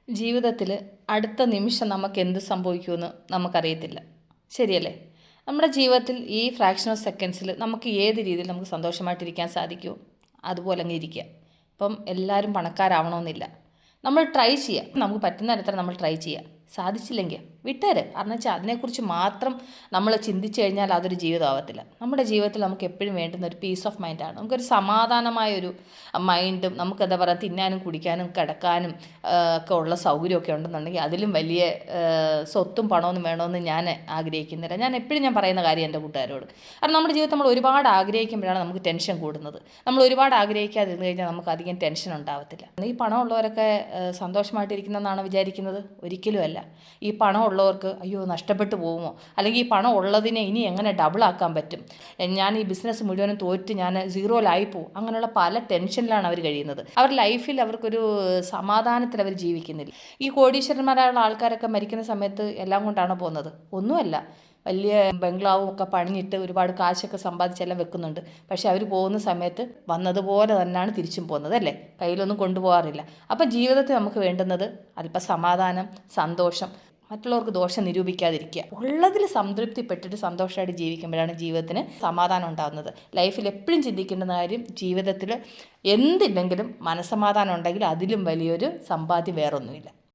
ജീവിതത്തിൽ അടുത്ത നിമിഷം നമുക്ക് എന്ത് സംഭവിക്കുമെന്ന് നമുക്കറിയത്തില്ല. ശരിയല്ലേ? നമ്മുടെ ജീവിതത്തിൽ ഈ ഫ്രാക്ഷൻ ഓഫ് സെക്കൻഡ്സിൽ നമുക്ക് ഏത് രീതിയിൽ നമുക്ക് സന്തോഷമായിട്ടിരിക്കാൻ സാധിക്കുമോ അതുപോലെ അങ്ങ് ഇരിക്കുക. ഇപ്പം എല്ലാവരും പണക്കാരാവണമെന്നില്ല. നമ്മൾ ട്രൈ ചെയ്യുക. നമുക്ക് പറ്റുന്ന തരത്തിൽ നമ്മൾ ട്രൈ ചെയ്യുക. സാധിച്ചില്ലെങ്കിൽ വിട്ടേര്. കാരണം വെച്ചാൽ അതിനെക്കുറിച്ച് മാത്രം നമ്മൾ ചിന്തിച്ചു കഴിഞ്ഞാൽ അതൊരു ജീവിതമാവത്തില്ല. നമ്മുടെ ജീവിതത്തിൽ നമുക്ക് എപ്പോഴും വേണ്ടുന്ന ഒരു പീസ് ഓഫ് മൈൻഡാണ്. നമുക്കൊരു സമാധാനമായൊരു മൈൻഡും നമുക്ക് എന്താ പറയുക തിന്നാനും കുടിക്കാനും കിടക്കാനും ഒക്കെ ഉള്ള സൗകര്യമൊക്കെ ഉണ്ടെന്നുണ്ടെങ്കിൽ അതിലും വലിയ സ്വത്തും പണമൊന്നും വേണമെന്ന് ഞാൻ ആഗ്രഹിക്കുന്നില്ല. ഞാൻ എപ്പോഴും പറയുന്ന കാര്യം എൻ്റെ കൂട്ടുകാരോട്. കാരണം നമ്മുടെ ജീവിതത്തിൽ നമ്മൾ ഒരുപാട് ആഗ്രഹിക്കുമ്പോഴാണ് നമുക്ക് ടെൻഷൻ കൂടുന്നത്. നമ്മൾ ഒരുപാട് ആഗ്രഹിക്കാതിരുന്നു കഴിഞ്ഞാൽ നമുക്ക് അധികം ടെൻഷൻ ഉണ്ടാവത്തില്ല. ഈ പണമുള്ളവരൊക്കെ സന്തോഷമായിട്ടിരിക്കുന്നതെന്നാണ് വിചാരിക്കുന്നത്? ഒരിക്കലുമല്ല. ഈ പണമുള്ളവർക്ക് അയ്യോ നഷ്ടപ്പെട്ടു പോകുമോ, അല്ലെങ്കിൽ ഈ പണം ഉള്ളതിനെ ഇനി എങ്ങനെ ഡബിൾ ആക്കാൻ പറ്റും, ഞാൻ ഈ ബിസിനസ് മുഴുവനും തോറ്റ് ഞാൻ സീറോയിലായി പോകും, അങ്ങനെയുള്ള പല ടെൻഷനിലാണ് അവർ കഴിയുന്നത്. അവരുടെ ലൈഫിൽ അവർക്കൊരു സമാധാനത്തിൽ അവർ ജീവിക്കുന്നില്ല. ഈ കോടീശ്വരന്മാരായുള്ള ആൾക്കാരൊക്കെ മരിക്കുന്ന സമയത്ത് എല്ലാം കൊണ്ടാണ് പോകുന്നത്? ഒന്നുമല്ല. വലിയ ബംഗ്ലാവും ഒക്കെ പണിഞ്ഞിട്ട് ഒരുപാട് കാശൊക്കെ സമ്പാദിച്ചെല്ലാം വെക്കുന്നുണ്ട്. പക്ഷെ അവർ പോകുന്ന സമയത്ത് വന്നതുപോലെ തന്നെയാണ് തിരിച്ചും പോകുന്നത്, അല്ലേ? കയ്യിലൊന്നും കൊണ്ടുപോകാറില്ല. അപ്പം ജീവിതത്തിൽ നമുക്ക് വേണ്ടുന്നത് അല്പം സമാധാനം, സന്തോഷം, മറ്റുള്ളവർക്ക് ദോഷം നിരൂപിക്കാതിരിക്കുക. ഉള്ളതിൽ സംതൃപ്തിപ്പെട്ടിട്ട് സന്തോഷമായിട്ട് ജീവിക്കുമ്പോഴാണ് ജീവിതത്തിന് സമാധാനം ഉണ്ടാകുന്നത്. ലൈഫിൽ എപ്പോഴും ചിന്തിക്കേണ്ടുന്ന കാര്യം, ജീവിതത്തിൽ എന്തില്ലെങ്കിലും മനസ്സമാധാനം ഉണ്ടെങ്കിൽ അതിലും വലിയൊരു സമ്പാദ്യം വേറൊന്നുമില്ല.